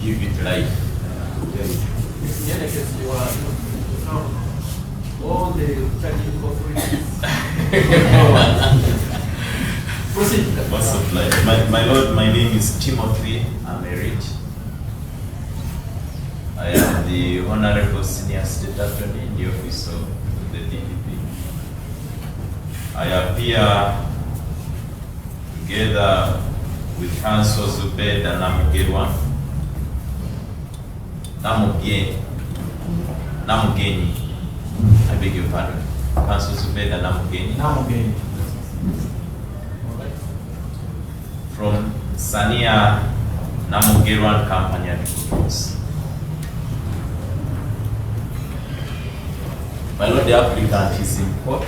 give it life. All the charging authorities. Proceed. What's up, life? My Lord, my name is Timothy Amerit. I am the Honorable Senior State Attorney in the office of the DPP. I appear together with Counsel Zubeda Namugirwa, Namugeni. I beg your pardon. Counsel Zubeda Namugeni. From Sania Namugirwan Company and Groups. My Lord, the applicant is in court,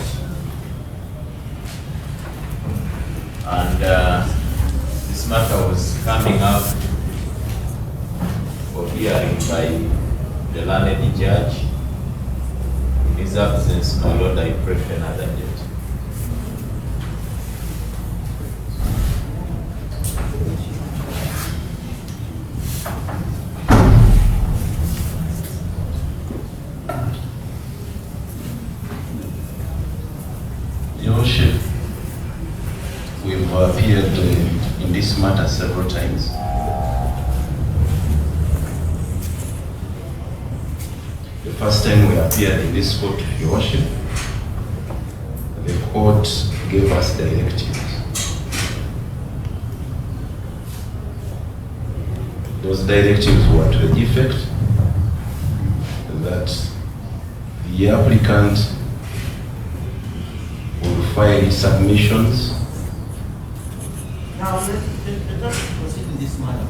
and this matter was coming up for hearing by the learned judge. In his absence, my Lord, I pray for another date. Your Worship, we've appeared in this matter several times. The first time we appeared in this court, Your Worship, the court gave us directives. Those directives were to the effect that the applicant will file submissions. Now, let us proceed in this manner.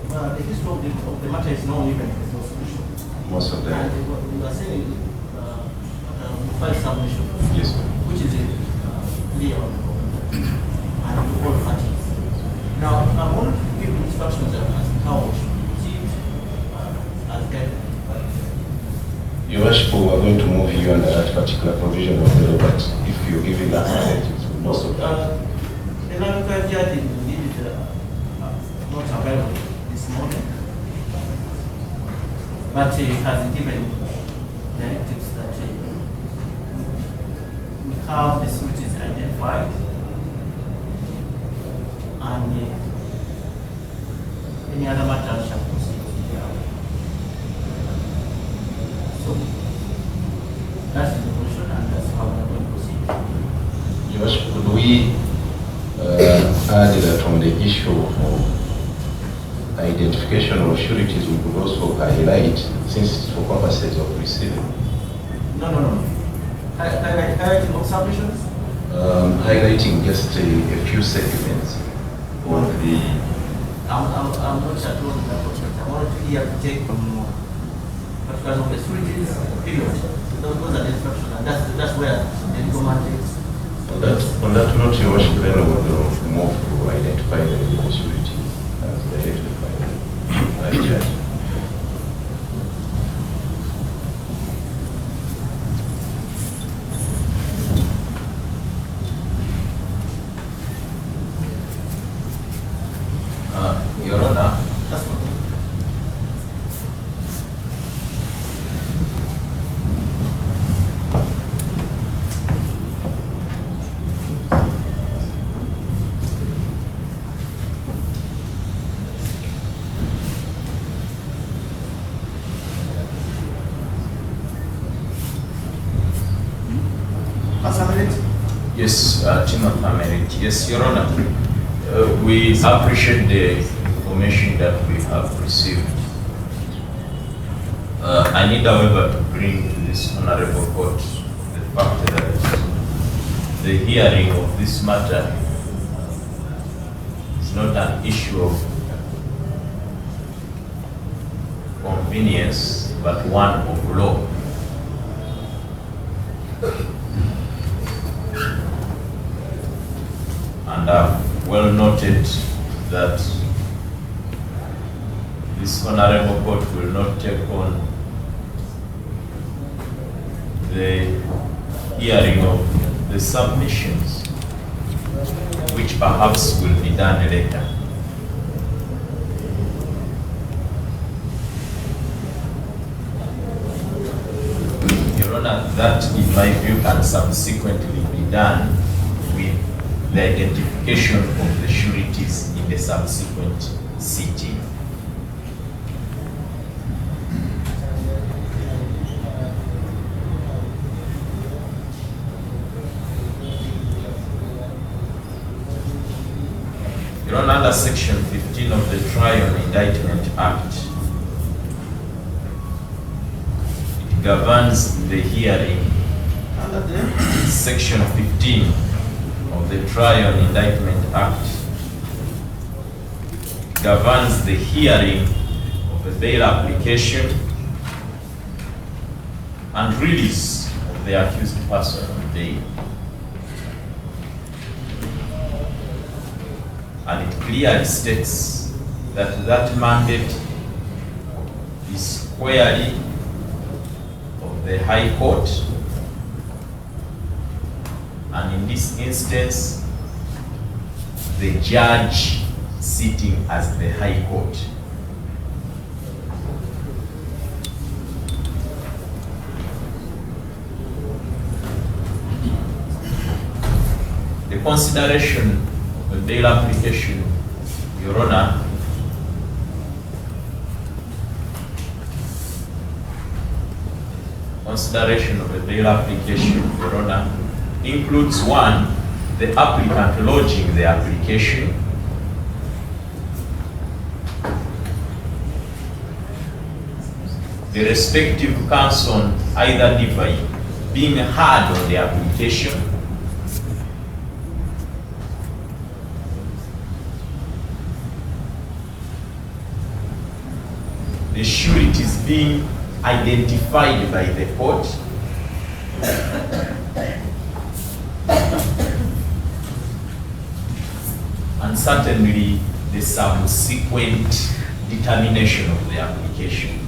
The history of the matter is known even as no solution. Most of them. And we are saying file submission, Yes, sir. which is clear and to all parties. Now, I want to give instructions as to how we should proceed as guided. Your Worship, we are going to move you under that particular provision of the law, but if you're giving us directives, we most of that. The LINKUP judge indeed not available this morning, but he has given directives that we have the suites identified and any other matter shall proceed. So that's the motion and that's how we're going to proceed. Your Worship, could we add that on the issue of identification of sureties, we could also highlight, since it's for purposes of receiving? No. Highlighting of submissions? Highlighting just a few segments on the... I'm not sure to that opportunity. I wanted to hear to take particularly on the sureties period. Those are the instructions, and that's where the legal mandate is. On that note, Your Worship, then we will move to identify the legal surety as directed by the judge. Your Honor, That's what. yes, Timothy Amerit. Yes, Your Honor. We appreciate the information that we have received. I need, however, to bring to this honorable court the fact that the hearing of this matter is not an issue of convenience, but one of law. And I've well noted that this honorable court will not take on the hearing of the submissions, which perhaps will be done later. that, in my view, can subsequently be done with the identification of the sureties in the subsequent sitting. Your Honor, under Section 15 of the Trial and Indictment Act, it governs the hearing. Section 15 of the Trial and Indictment Act governs the hearing of a bail application and release of the accused person on bail. And it clearly states that that mandate is squarely of the High Court, and in this instance, the judge sitting as the High Court. The consideration of a bail application, Your Honor, consideration of a bail application, Your Honor, includes one, the applicant lodging the application, the respective counsel either divine being heard on the application, the sureties being identified by the court, and certainly the subsequent determination of the application.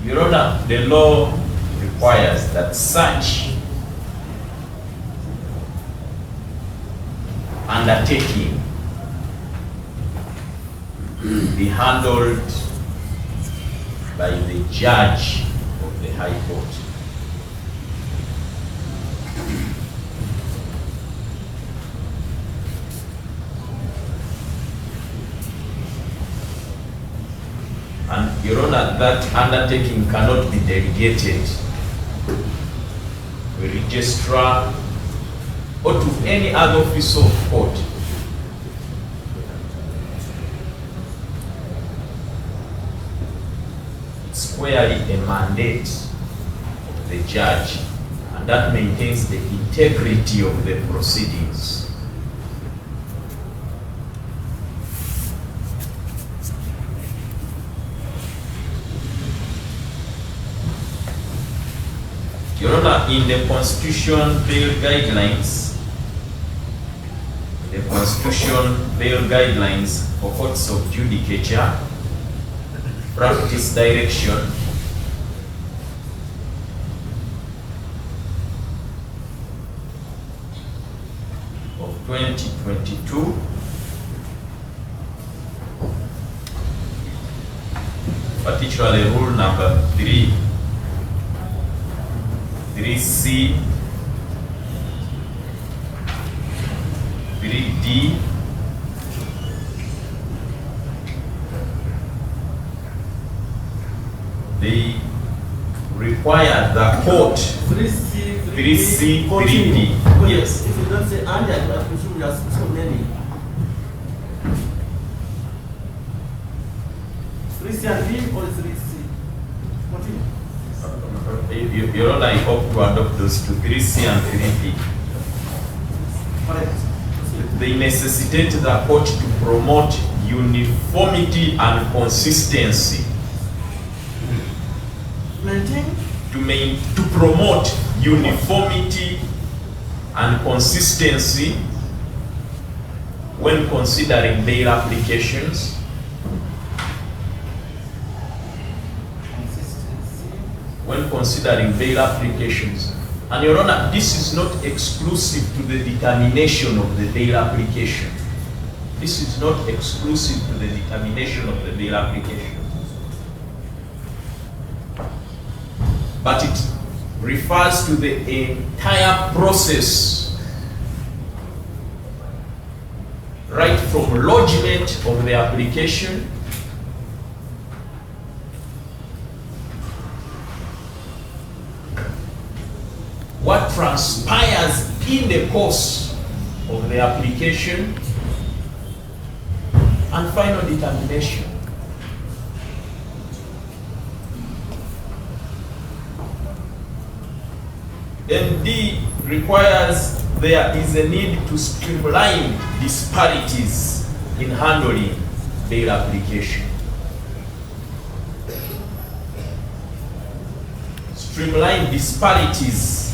Your Honor, the law requires that such undertaking be handled by the judge of the High Court. And Your Honor, that undertaking cannot be delegated to a registrar or to any other officer of court. It's squarely a mandate of the judge, and that maintains the integrity of the proceedings. Your Honor, in the Constitution Bail Guidelines, the Constitution Bail Guidelines for Courts of Judicature, Practice Direction, of 2022, particularly rule number 3C, 3D, they require the court 3C, 3D. Yes, if you don't say and, I presume you have so many. 3C and D or 3C? Continue. Your Honor, I hope to adopt those two, 3C and 3D. Correct. They necessitate the court to promote uniformity and consistency. To promote uniformity and consistency when considering bail applications, And Your Honor, this is not exclusive to the determination of the bail application. This is not exclusive to the determination of the bail application, but it refers to the entire process, right from lodgement of the application what transpires in the course of the application, and final determination. Then D requires there is a need to streamline disparities in handling bail application. Streamline disparities.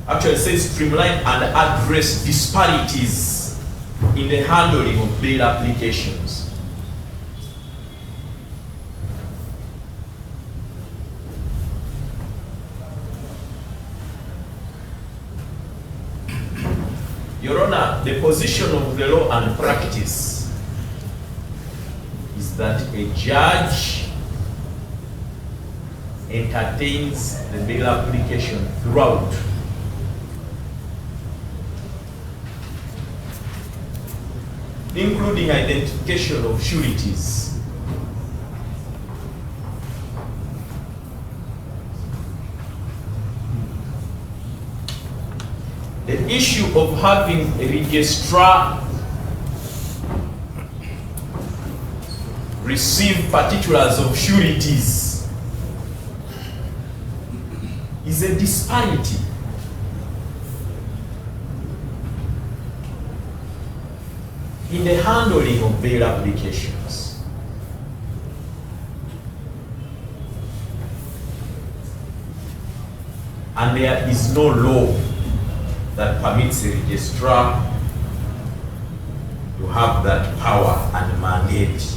Actually, it says streamline and address disparities in the handling of bail applications. Your Honor, the position of the law and practice is that a judge entertains the bail application throughout. Including identification of sureties. The issue of having a registrar receive particulars of sureties is a disparity. In the handling of bail applications. And there is no law that permits a registrar to have that power and mandate.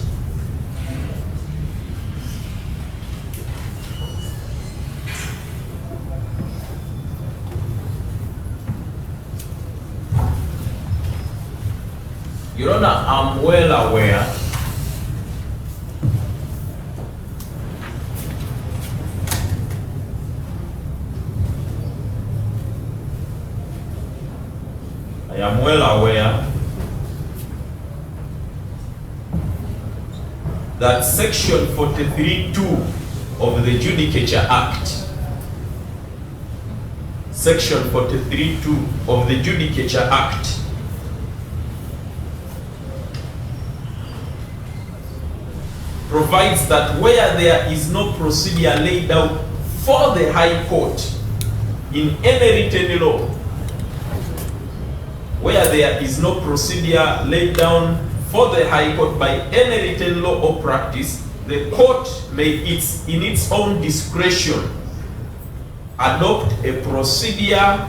Your Honor, I'm well aware that Section 43(2) of the Judicature Act, Section 43(2) of the Judicature Act provides that where there is no procedure laid out for the High Court in any written law, where there is no procedure laid down for the High Court by any written law or practice, the court may, in its own discretion, adopt a procedure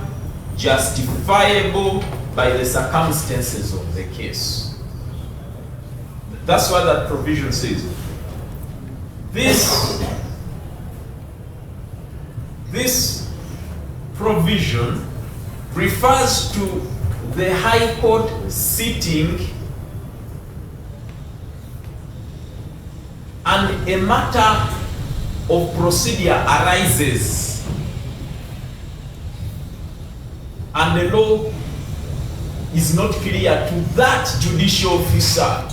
justifiable by the circumstances of the case. That's what that provision says. This provision refers to the High Court sitting and a matter of procedure arises and the law is not clear to that judicial officer.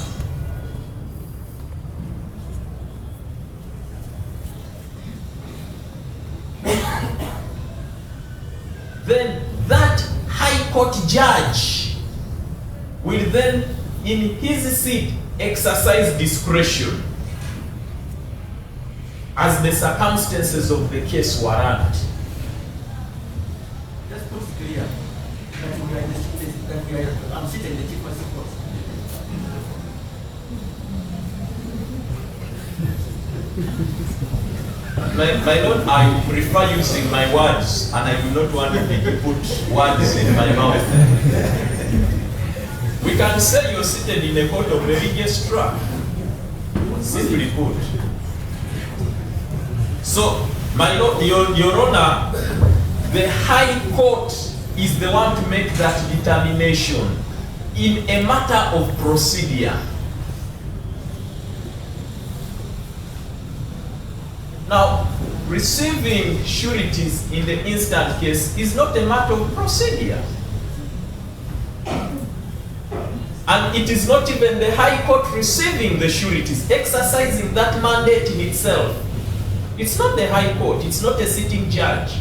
Then that High Court judge will then, in his seat, exercise discretion as the circumstances of the case warrant. Just put it clear that I'm sitting in the Chief Justice Court. My Lord, I prefer using my words, and I do not want to put words in my mouth. We can say you're seated in a court of the registrar, simply put. So, my Lord, Your Honor, the High Court is the one to make that determination in a matter of procedure. Now, receiving sureties in the instant case is not a matter of procedure. And it is not even the High Court receiving the sureties, exercising that mandate in itself. It's not the High Court, it's not a sitting judge.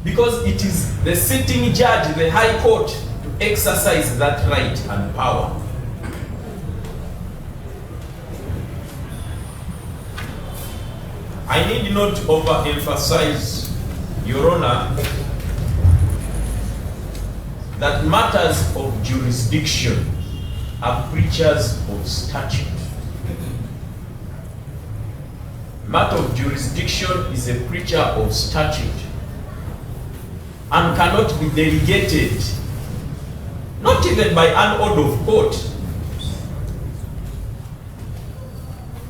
Because it is the sitting judge, the High Court, to exercise that right and power. I need not overemphasize, Your Honor, that matters of jurisdiction are creatures of statute. Matter of jurisdiction is a creature of statute and cannot be delegated, not even by an order of court.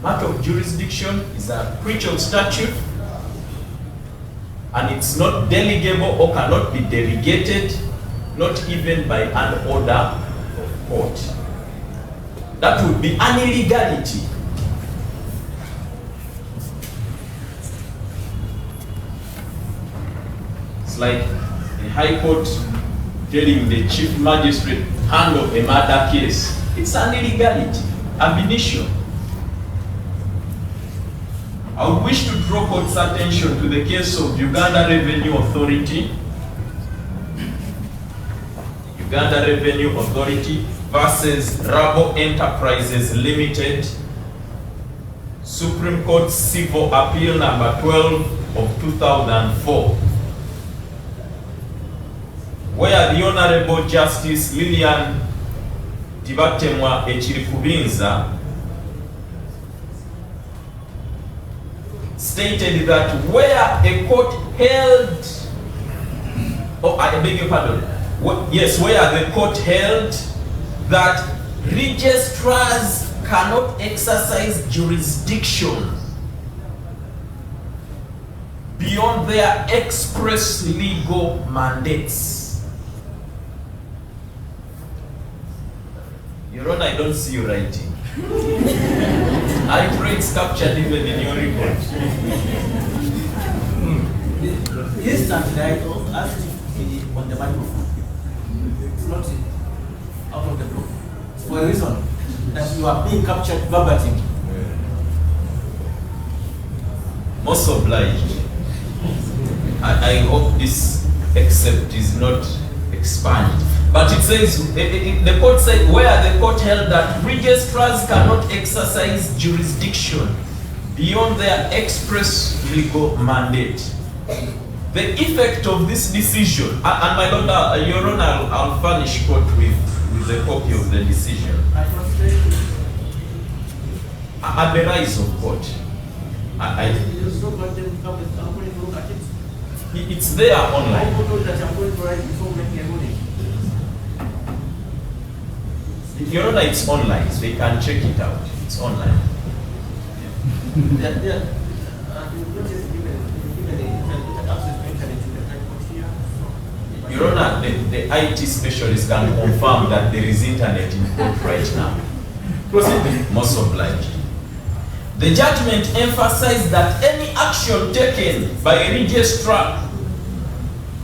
Matter of jurisdiction is a creature of statute, and it's not delegable or cannot be delegated, not even by an order of court. That would be an illegality. It's like the High Court telling the Chief Magistrate handle a murder case. It's an illegality, ab initio. I would wish to draw court's attention to the case of Uganda Revenue Authority. Uganda Revenue Authority versus Rabo Enterprises Limited, Supreme Court Civil Appeal number 12 of 2004, where the Honorable Justice Lillian Tibatemwa Echirikubinza stated that where a court held, I beg your pardon, yes, where the court held that registrars cannot exercise jurisdiction beyond their express legal mandates. Your Honor, I don't see you writing. I pray it's captured even in your report. Instantly, I asked you on the microphone. It's not out of the book. For a reason that you are being captured verbatim. Most obliged. I hope this excerpt is not expanded. But it says, the court said, where the court held that registrars cannot exercise jurisdiction beyond their express legal mandate. The effect of this decision, and my Lord, Your Honor, I'll furnish court with a copy of the decision. At the rise of court. It's there online. Your Honor, it's online, so you can check it out. It's online. Your Honor, the IT specialist can confirm that there is internet in court right now. Proceed. Most obliged. The judgment emphasized that any action taken by a registrar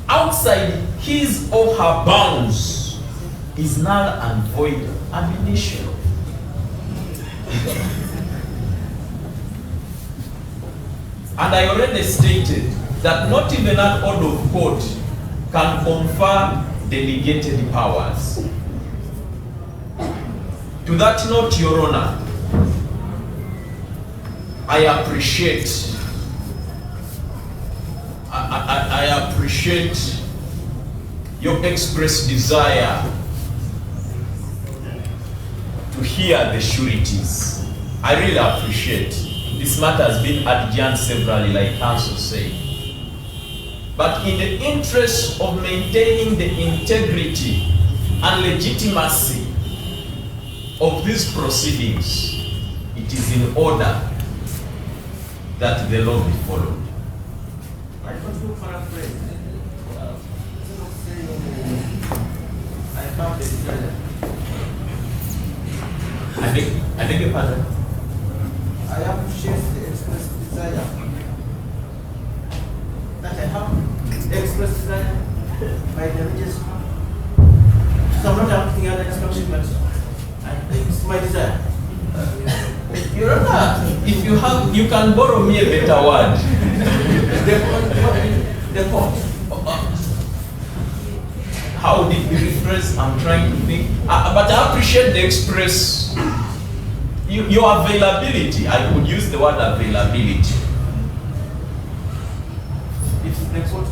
outside his or her bounds is null and void ab initio. And I already stated that not even an order of court can confer delegated powers. To that note, Your Honor, I appreciate your expressed desire to hear the sureties. I really appreciate. This matter has been adjourned severally, like counsel said. But in the interest of maintaining the integrity and legitimacy of these proceedings, it is in order that the law be followed. I I beg your pardon. I appreciate the express desire that I have, the express desire by the registrar. So I'm not asking other instruction, but I think it's my desire. Your Honor, if you have, you can borrow me a better word. The court. How did we rephrase? I'm trying to think. But I appreciate the express. Your availability. I could use the word availability. It's the court.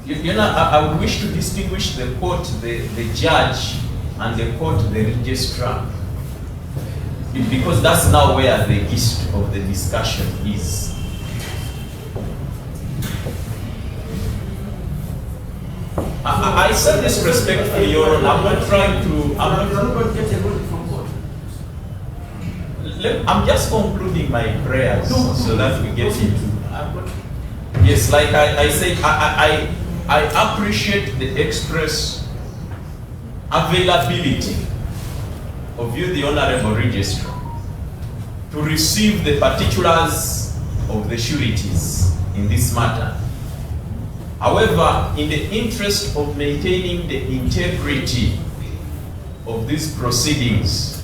You know, I would wish to distinguish the court, the judge, and the court, the registrar. Because that's now where the gist of the discussion is. I say this respectfully, Your Honor. I'm not trying to. I'm not get a ruling from court. I'm just concluding my prayers so that we get into. Yes, like I said, I appreciate the express availability of you, the Honorable Registrar, to receive the particulars of the sureties in this matter. However, in the interest of maintaining the integrity of these proceedings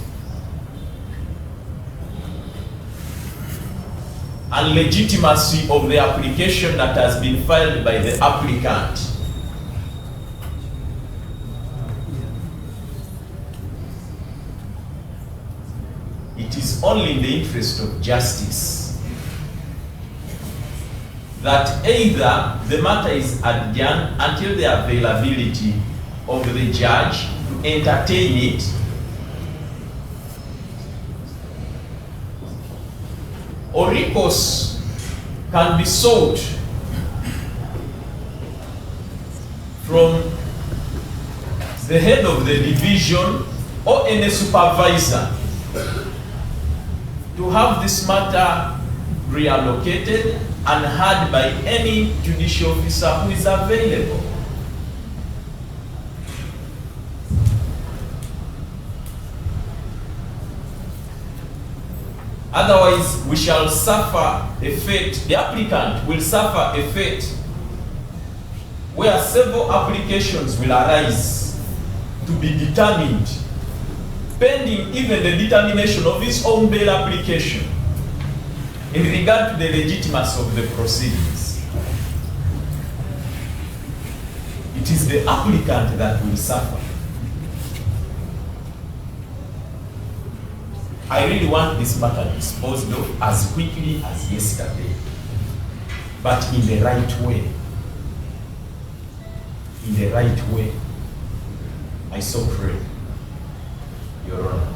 and legitimacy of the application that has been filed by the applicant, it is only in the interest of justice that either the matter is adjourned until the availability of the judge to entertain it, or recourse can be sought from the head of the division or any supervisor to have this matter reallocated and heard by any judicial officer who is available. Otherwise, we shall suffer a fate, the applicant will suffer a fate where several applications will arise to be determined, pending even the determination of his own bail application in regard to the legitimacy of the proceedings. It is the applicant that will suffer. I really want this matter disposed of as quickly as yesterday, but in the right way. In the right way. I so pray, Your Honor.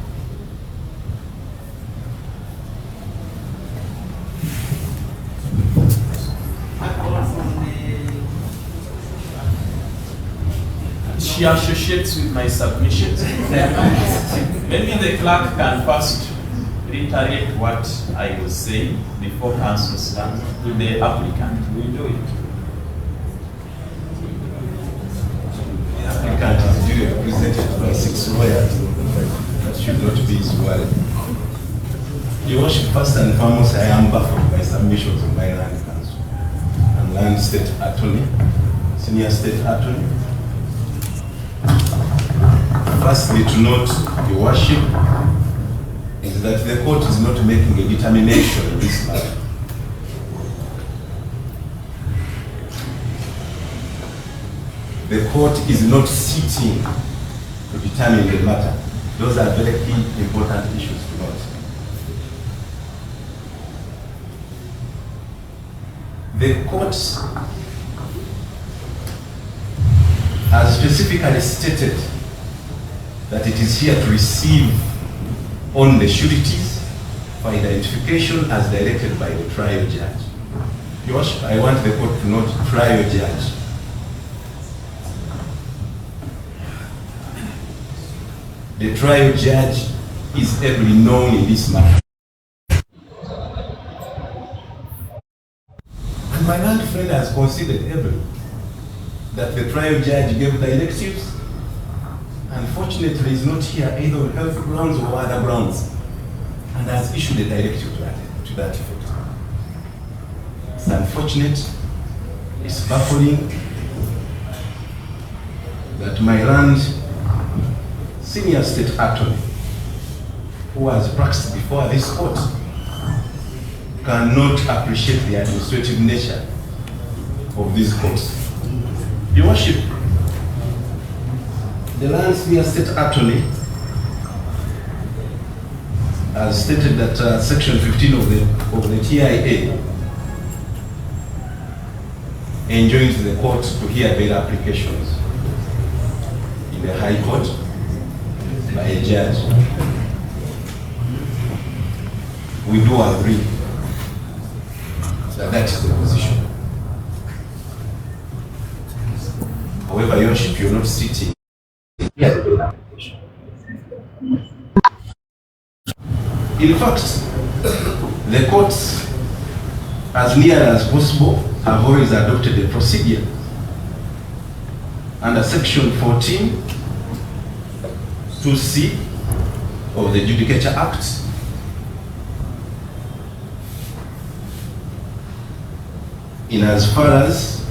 She associates with my submissions. Maybe the clerk can first reiterate what I was saying before counsel stands to the applicant. We do it. The applicant is duly represented by 6 lawyers. That should not be his word. Your Worship, first and foremost, I am baffled by submissions of my land counsel and land state attorney, senior state attorney. Firstly, to note, Your Worship, is that the court is not making a determination in this matter. The court is not sitting to determine the matter. Those are very key, important issues to note. The court has specifically stated that it is here to receive on the sureties for identification as directed by the trial judge. Your Worship, I want the court to note trial judge. The trial judge is every known in this matter. And my land friend has considered everything. That the trial judge gave directives. Unfortunately, is not here either on health grounds or other grounds, and has issued a directive to that effect. It's unfortunate, it's baffling that my land senior state attorney, who has practiced before this court, cannot appreciate the administrative nature of these courts. Your Worship, the land senior state attorney has stated that section 15 of the TIA enjoins the court to hear bail applications in the High Court by a judge. We do agree that that is the position. However, Your Worship, you're not sitting here the bail application. In fact, the courts, as near as possible, have always adopted a procedure under section 14 2C of the Judicature Act in as far as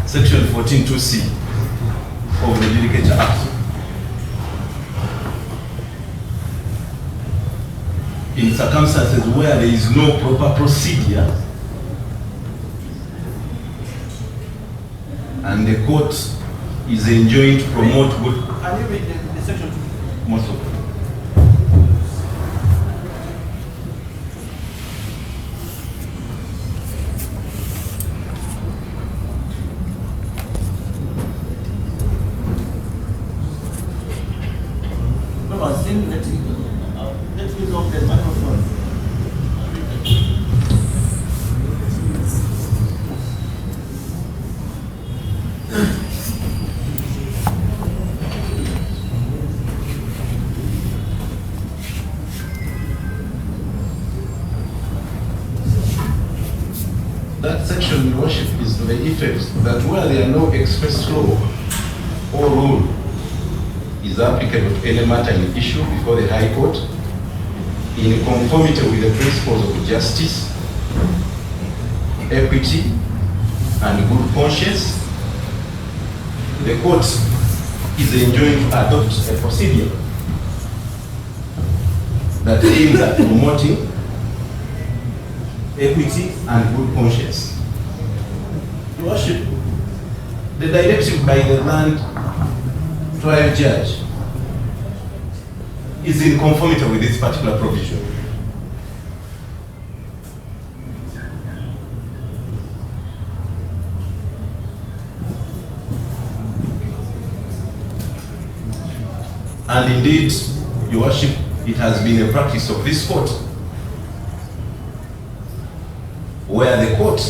section 14 2C of the Judicature Act. In circumstances where there is no proper procedure and the court is enjoined to promote good. Can you read the section? Most of them. No, I was saying let's use off the microphone. That section, Your Worship, is to the effect that where there are no express law or rule is applicable to any matter in issue before the High Court, in conformity with the principles of justice, equity, and good conscience, the court is enjoined to adopt a procedure that aims at promoting equity and good conscience. Your Worship, the directive by the land trial judge is in conformity with this particular provision. And indeed, Your Worship, it has been a practice of this court where the court,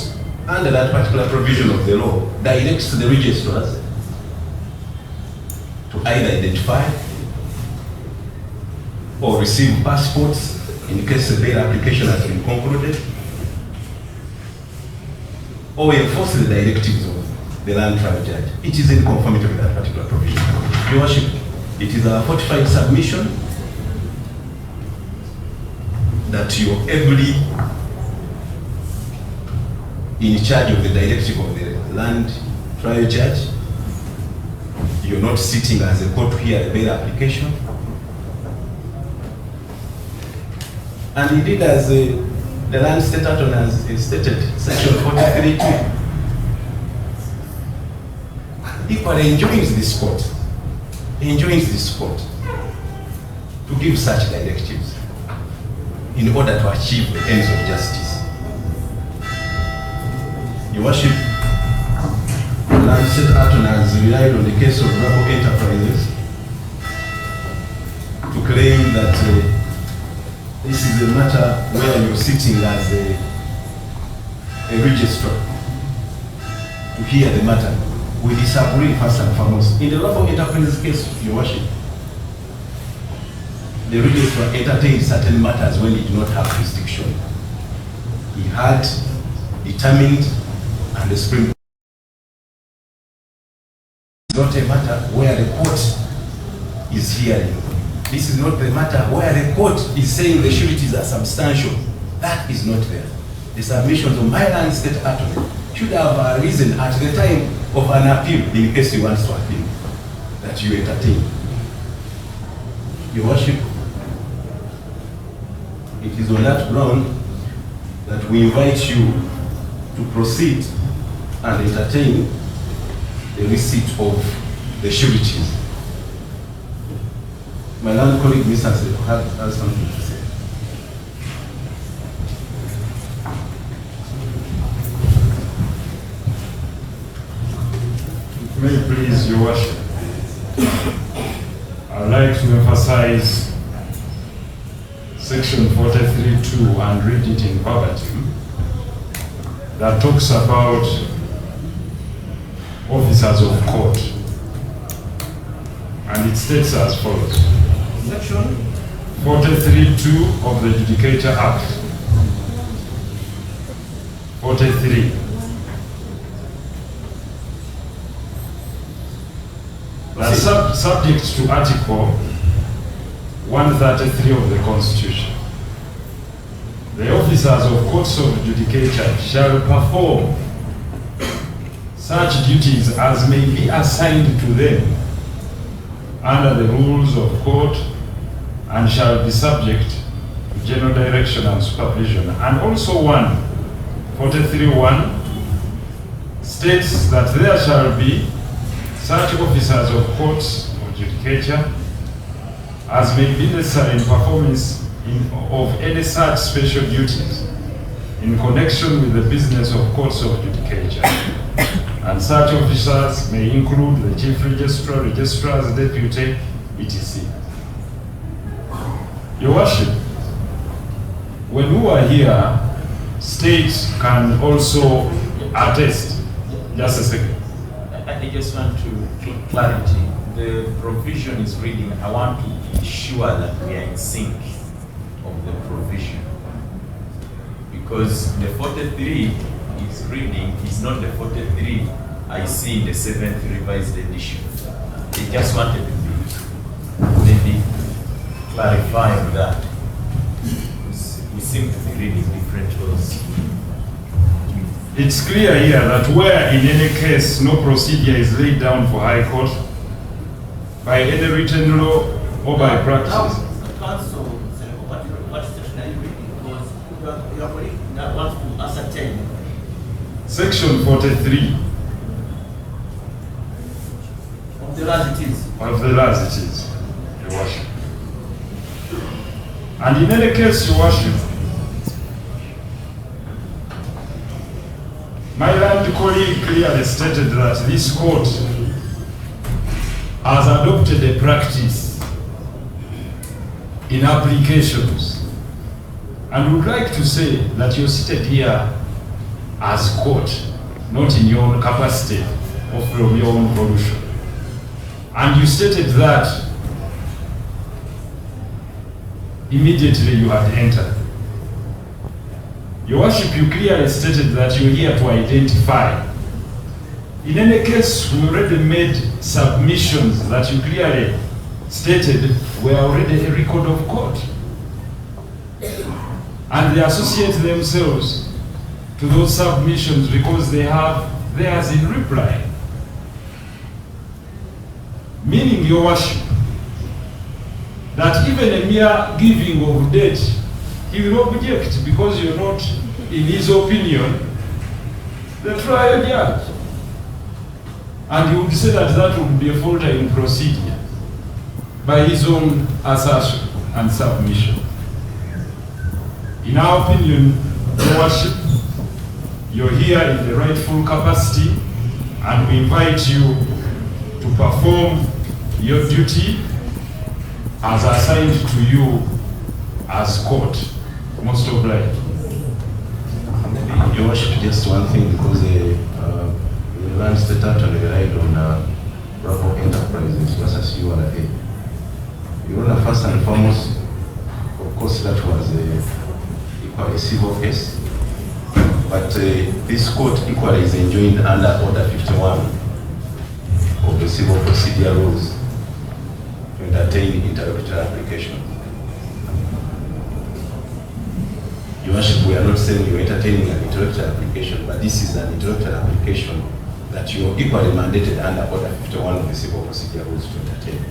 under that particular provision of the law, directs the registrars to either identify or receive passports in case the bail application has been concluded, or enforce the directives of the land trial judge. It is in conformity with that particular provision. Your Worship, it is our fortified submission that you are ably in charge of the directive of the land trial judge. You're not sitting as a court to hear the bail application. And indeed, as the land state attorney has stated, section 43(2), equally enjoins this court to give such directives in order to achieve the ends of justice. Your Worship, the land state attorney has relied on the case of Naba Enterprises to claim that this is a matter where you're sitting as a registrar to hear the matter. We disagree first and foremost. In the Naba Enterprises case, Your Worship, the regulator entertained certain matters when he did not have jurisdiction. He had determined, and the Supreme Court is not a matter where the court is hearing. This is not the matter where the court is saying the sureties are substantial. That is not there. The submissions of Maryland State Attorney should have arisen at the time of an appeal, in case you want to appeal, that you entertain. Your Worship, it is on that ground that we invite you to proceed and entertain the receipt of the sureties. My land colleague, Mr. has something to say. May it please Your Worship, I'd like to emphasize section 43.2 and read it in verbatim, that talks about officers of court, and it states as follows. Section 43.2 of the Judicature Act. 43. Subject to Article 133 of the Constitution, the officers of courts of judicature shall perform such duties as may be assigned to them under the rules of court, and shall be subject to general direction and supervision. And also 43.1 states that there shall be such officers of courts of judicature as may be necessary in performance of any such special duties in connection with the business of courts of judicature. And such officers may include the Chief Registrar, Registrars, Deputy, etc. Your Worship, when we are here, states can also attest. Just a second. I just want to clarity. The provision is reading, I want to be sure that we are in sync of the provision. Because the 43 is reading is not the 43 I see in the 7th revised edition. I just wanted to be maybe clarifying that. We seem to be reading different laws. It's clear here that where in any case no procedure is laid down for High Court by any written law or by practice. Counsel, what section are you reading? Because you are reading that wants to ascertain. Section 43. Of the laws it is. Of the laws it is, Your Worship. And in any case, Your Worship, my land colleague clearly stated that this court has adopted a practice in applications, and would like to say that you're seated here as court, not in your own capacity or from your own volition. And you stated that immediately you had entered. Your Worship, you clearly stated that you're here to identify. In any case, we already made submissions that you clearly stated were already a record of court. And they associate themselves to those submissions because they have theirs in reply. Meaning, Your Worship, that even a mere giving of date, he will object because you're not, in his opinion, the trial judge. And he would say that that would be a faltering procedure by his own assertion and submission. In our opinion, Your Worship, you're here in the rightful capacity, and we invite you to perform your duty as assigned to you as court. Most obliged. Your Worship, just one thing, because the land state attorney relied on Bravo Enterprises versus URA. Your Honor, first and foremost, of course, that was a civil case. But this court equally is enjoined under Order 51 of the Civil Procedure Rules to entertain interlocutory application. Your Worship, we are not saying you're entertaining an interlocutory application, but this is an interlocutory application that you're equally mandated under Order 51 of the Civil Procedure Rules to entertain.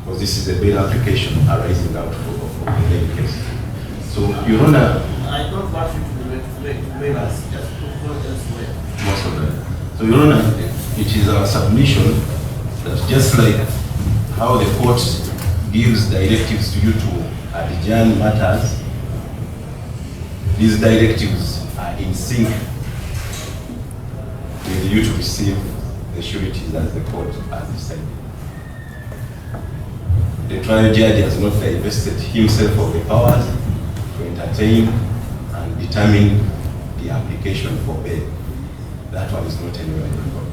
Because this is a bail application arising out of the main case. So, Your Honor, I don't want you to bail us, just to go elsewhere. most of them. So, Your Honor, it is our submission that just like how the court gives directives to you to adjourn matters, these directives are in sync with you to receive the sureties as the court has decided. The trial judge has not divested himself of the powers to entertain and determine the application for bail. That one is not anywhere in the court.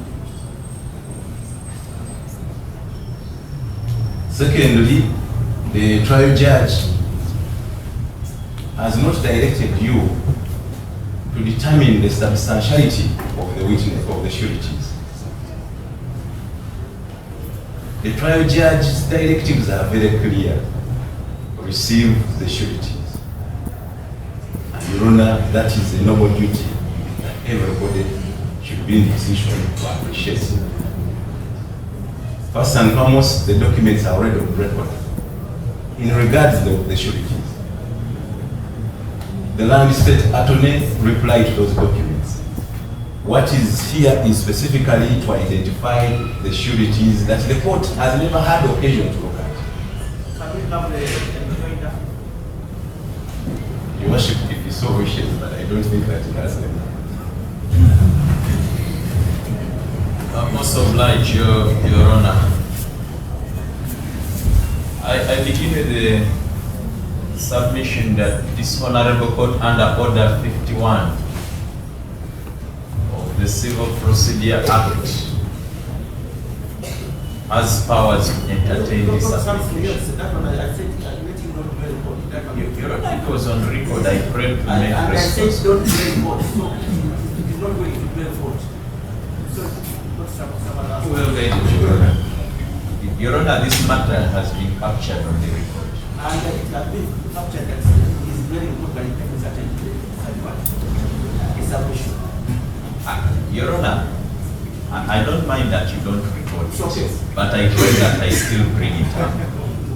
Secondly, the trial judge has not directed you to determine the substantiality of the witness, of the sureties. The trial judge's directives are very clear. Receive the sureties. And Your Honor, that is a noble duty that everybody should be in the position to appreciate. First and foremost, the documents are already on record. In regards to the sureties, the Land State Attorney replied to those documents. What is here is specifically to identify the sureties that the court has never had occasion to look at. Can we have the joiner? Your Worship, if you so wishes, but I don't think that it has them. Most obliged, Your Honor. I begin with the submission that this Honorable Court under Order 51 of the Civil Procedure Act has powers to entertain this application. Your Honor, it was on record. I prayed to make I response. said don't play court, so it is not going to play court. So, Who will guide it, Your Honor? Your Honor, this matter has been captured on the record. and it has been captured that is very important in certain establishment. Your Honor, I don't mind that you don't record it, Okay. but I pray that I still bring it up.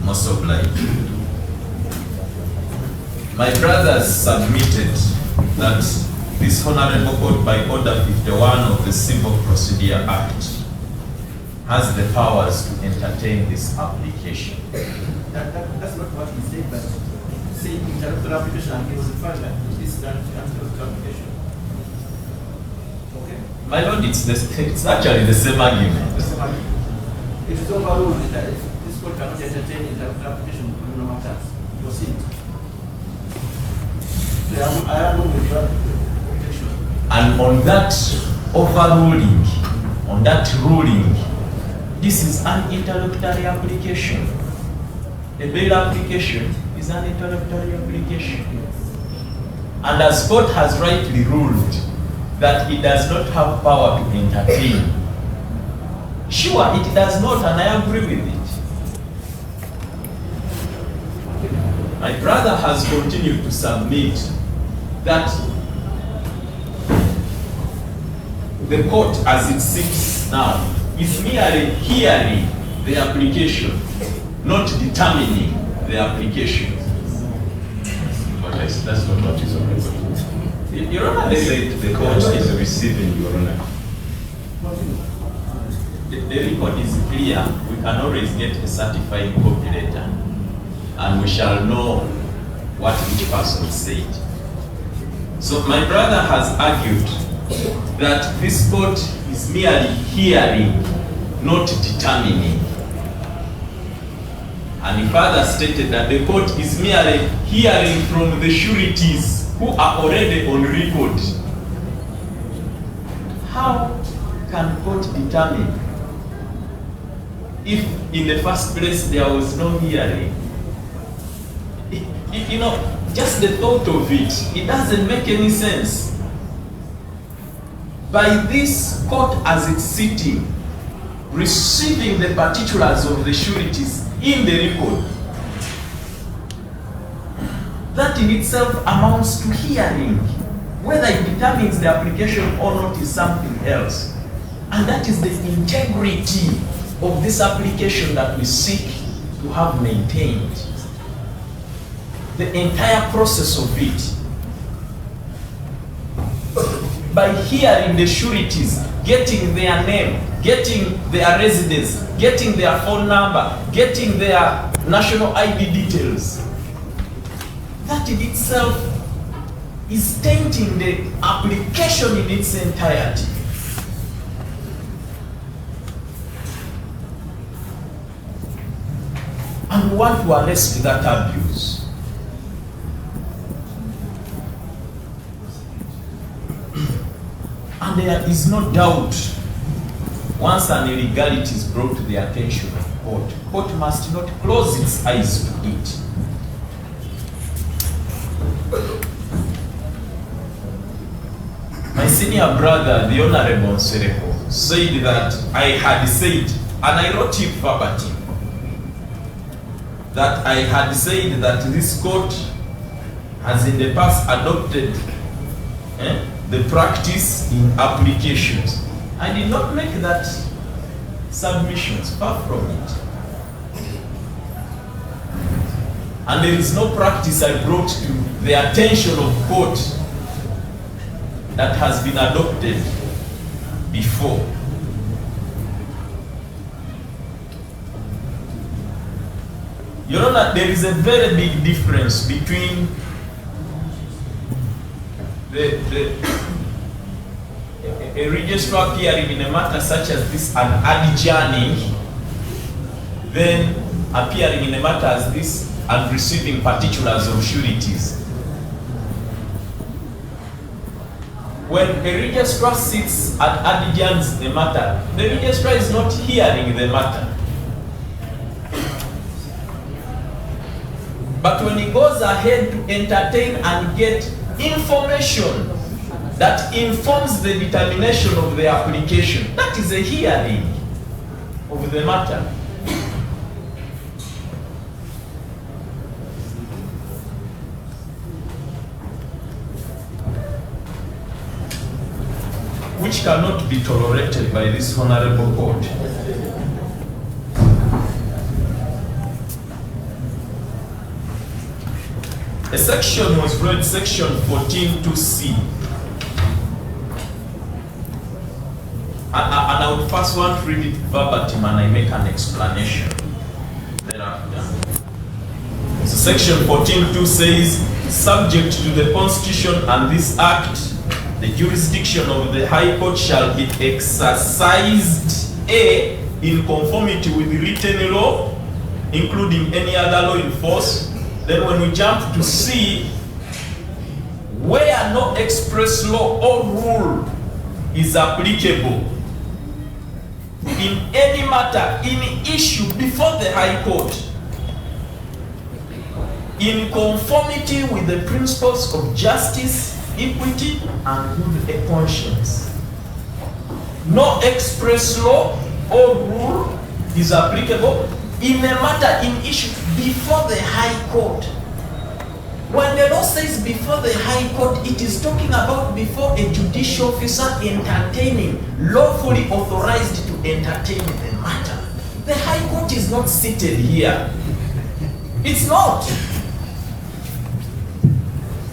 Most obliged. My brothers submitted that this Honorable Court by Order 51 of the Civil Procedure Act has the powers to entertain this application. That's not what he said, but saying interrupted application and he was referring that this is an interrupted application. Okay? My Lord, it's actually the same argument. It is overruled that this court cannot entertain interrupted application on criminal matters. Proceed. So I am with your protection. And on that overruling, on that ruling, this is an interlocutory application. A bail application is an interlocutory application. And as court has rightly ruled that it does not have power to entertain, sure, it does not, and I agree with it. My brother has continued to submit that the court, as it sits now, is merely hearing the application, not determining the application. But that's not what is on record. Your Honor, they said the court is receiving, Your Honor. The record is clear. We can always get a certified copy later, and we shall know what each person said. So my brother has argued that this court is merely hearing, not determining. And he further stated that the court is merely hearing from the sureties who are already on record. How can court determine if in the first place there was no hearing? You know, just the thought of it doesn't make any sense. By this court as it's sitting, receiving the particulars of the sureties in the record, that in itself amounts to hearing. Whether it determines the application or not is something else. And that is the integrity of this application that we seek to have maintained. The entire process of it. By hearing the sureties, getting their name, getting their residence, getting their phone number, getting their national ID details, that in itself is tainting the application in its entirety. And we want to arrest that abuse. And there is no doubt, once an illegality is brought to the attention of court, court must not close its eyes to it. My senior brother, the Honorable Sereko, said that I had said, and I wrote it verbatim, that I had said that this court has in the past adopted the practice in applications. I did not make that submissions, far from it. And there is no practice I brought to the attention of court that has been adopted before. You know that there is a very big difference between a registrar appearing in a matter such as this and adjourning, then appearing in a matter as this and receiving particulars of sureties. When a registrar sits and adjourns the matter, the registrar is not hearing the matter. But when he goes ahead to entertain and get information that informs the determination of the application, that is a hearing of the matter. Which cannot be tolerated by this honorable court. A section was read, section 14(2)(c). And I would first want to read it verbatim and I make an explanation thereafter. So section 14(2) says, subject to the Constitution and this Act, the jurisdiction of the High Court shall be exercised A, in conformity with written law, including any other law in force. Then when we jump to C, where no express law or rule is applicable in any matter, in issue before the High Court, in conformity with the principles of justice, equity, and good conscience. No express law or rule is applicable in a matter, in issue before the High Court. When the law says before the High Court, it is talking about before a judicial officer entertaining, lawfully authorized to entertain the matter. The High Court is not seated here. It's not.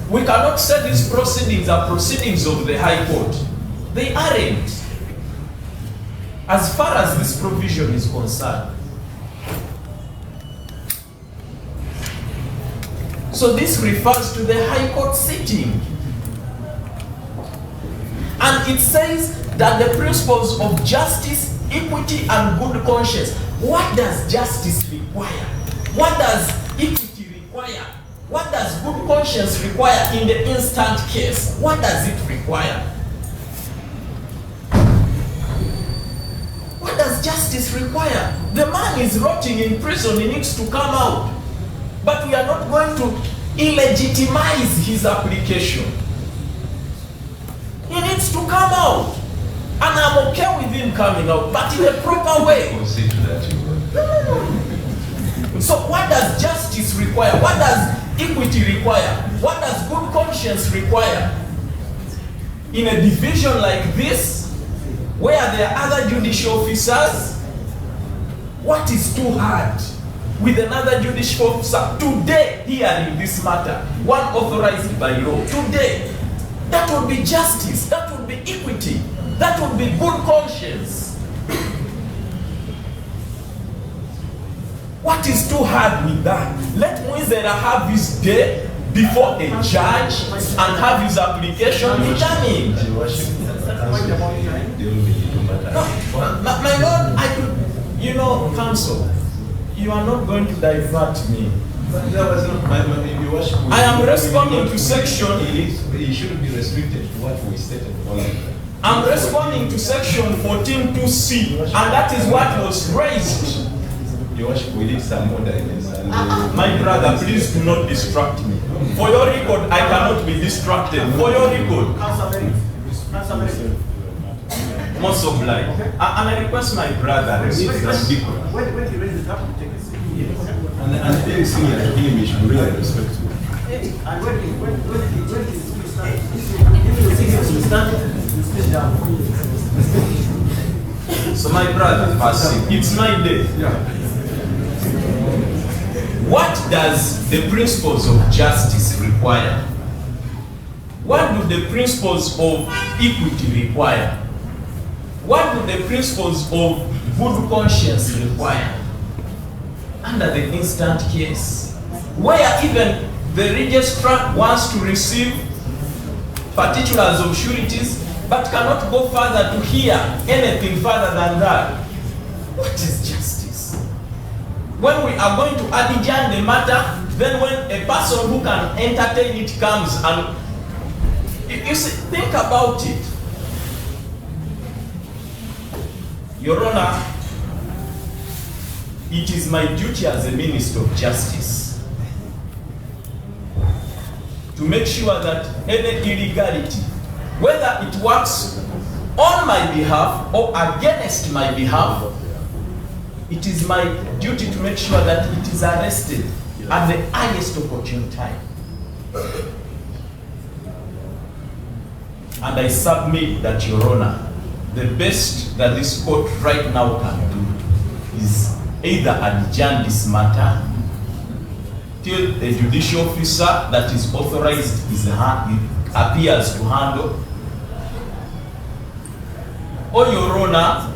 We cannot say these proceedings are proceedings of the High Court. They aren't. As far as this provision is concerned. So this refers to the High Court sitting. And it says that the principles of justice, equity, and good conscience. What does justice require? What does equity require? What does good conscience require in the instant case? What does it require? What does justice require? The man is rotting in prison, he needs to come out. But we are not going to illegitimize his application. He needs to come out. And I'm okay with him coming out, but in a proper way. So what does justice require? What does equity require? What does good conscience require? In a division like this, where there are other judicial officers, what is too hard with another judicial officer today hearing this matter, one authorized by law, today? That would be justice, that would be equity, that would be good conscience. What is too hard with that? Let Mwizera have his day before a judge and have his application determined. No, my lord, I could, counsel, you are not going to divert me. I am responding to section. It shouldn't be restricted to what we stated. I'm responding to section 14(2)(c), and that is what was raised. Your worship, we need some order in this. My brother, please do not distract me. For your record, I cannot be distracted. For your record. Most obliged. And I request my brother, respect and people. When he raises it up, you take a seat. And being senior to him, you should really respect him. And when he stands, you sit down. So my brother, it's my day. What does the principles of justice require? What do the principles of equity require? What do the principles of good conscience require? Under the instant case, where even the registrar wants to receive particulars of sureties, but cannot go further to hear anything further than that. What is justice? When we are going to adjourn the matter, then when a person who can entertain it comes and you see, think about it. Your Honor, it is my duty as a Minister of Justice to make sure that any illegality, whether it works on my behalf or against my behalf, it is my duty to make sure that it is arrested at the earliest opportune time. And I submit that, Your Honor, the best that this court right now can do is either adjourn this matter till the judicial officer that is authorized appears to handle, or Your Honor,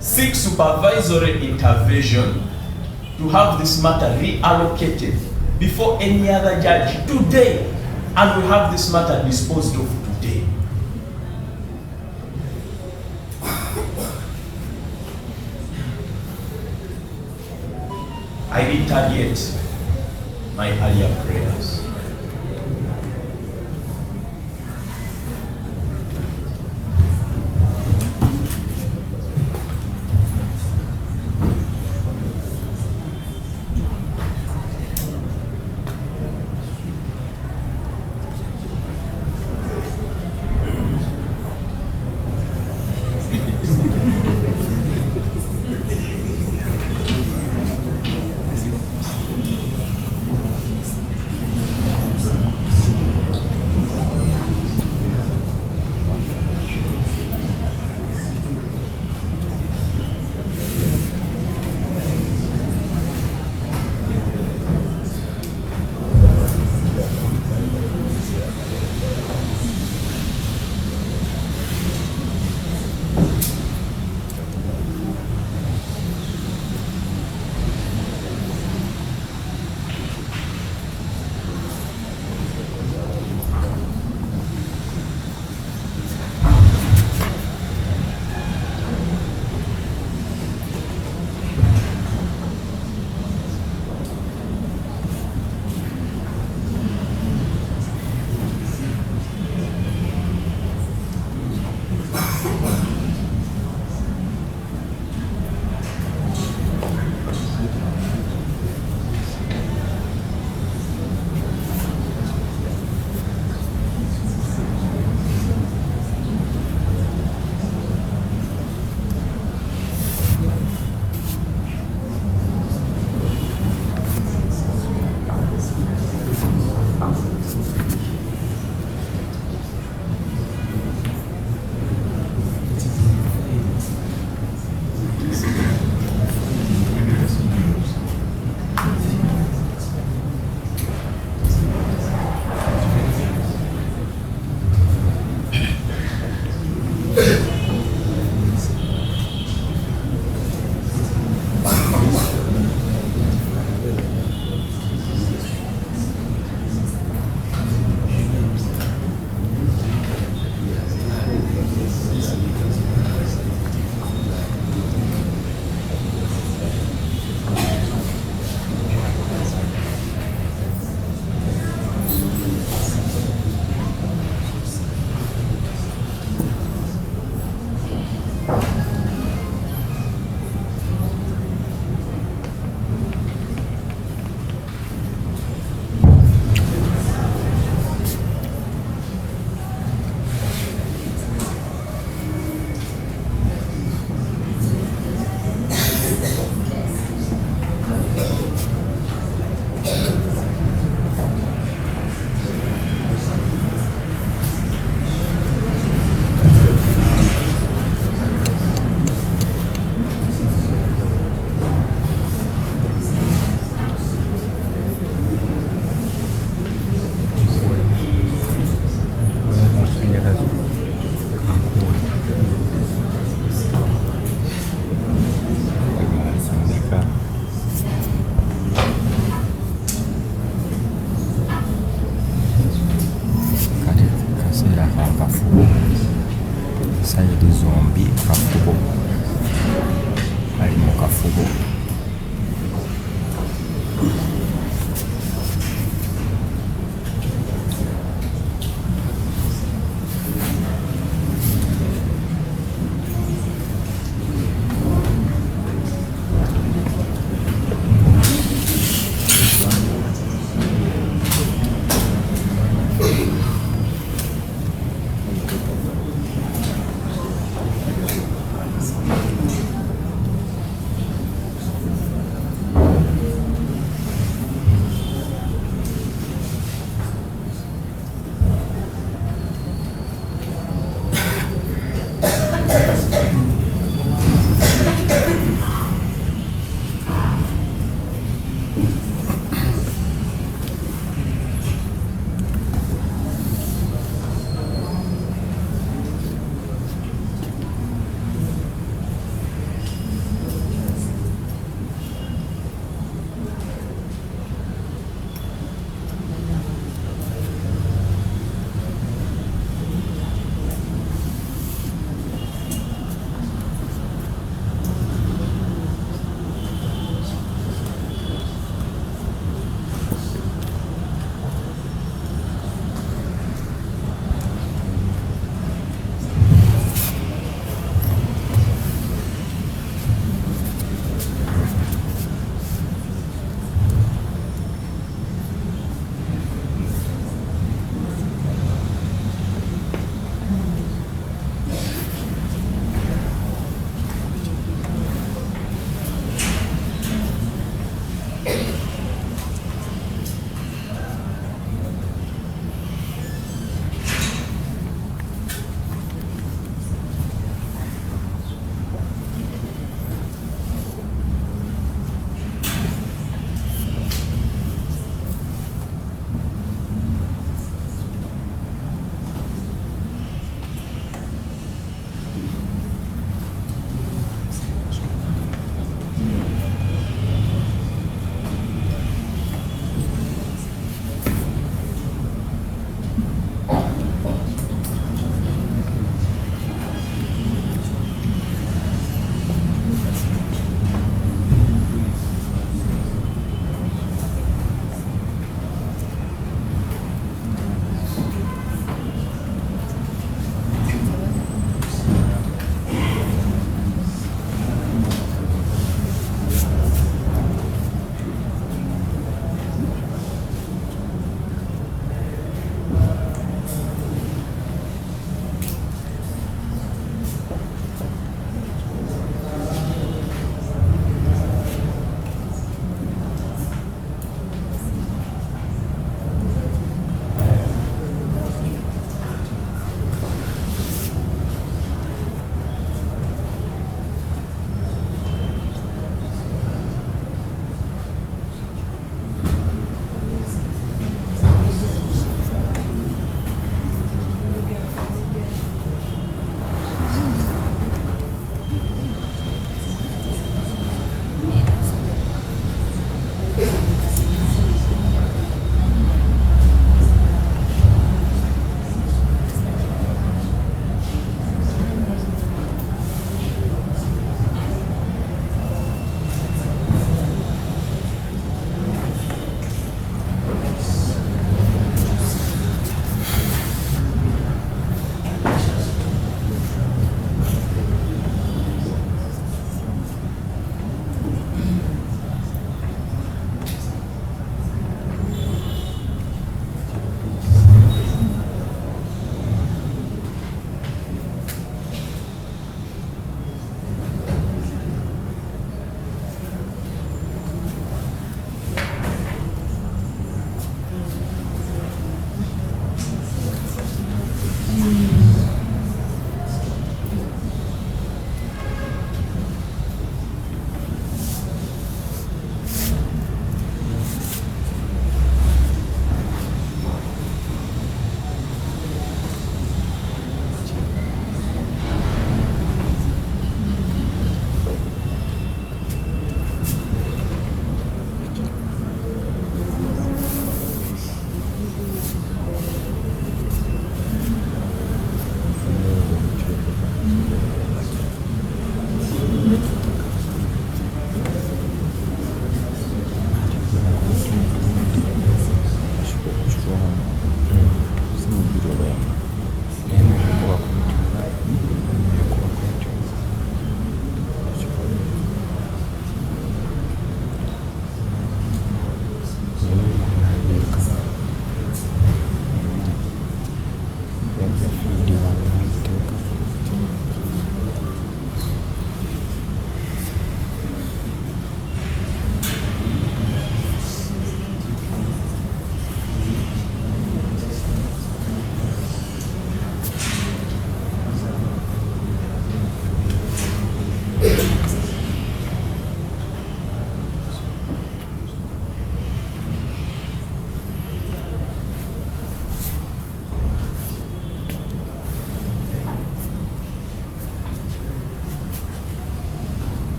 seek supervisory intervention to have this matter reallocated before any other judge today, and we have this matter disposed of today. I reiterate my earlier prayers.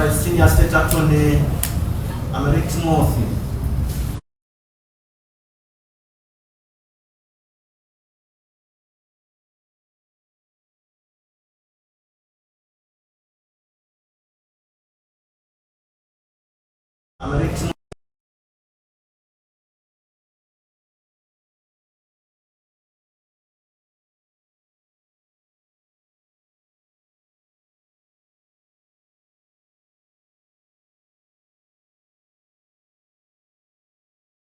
by Senior State Attorney Kinyooke. Kinyooke.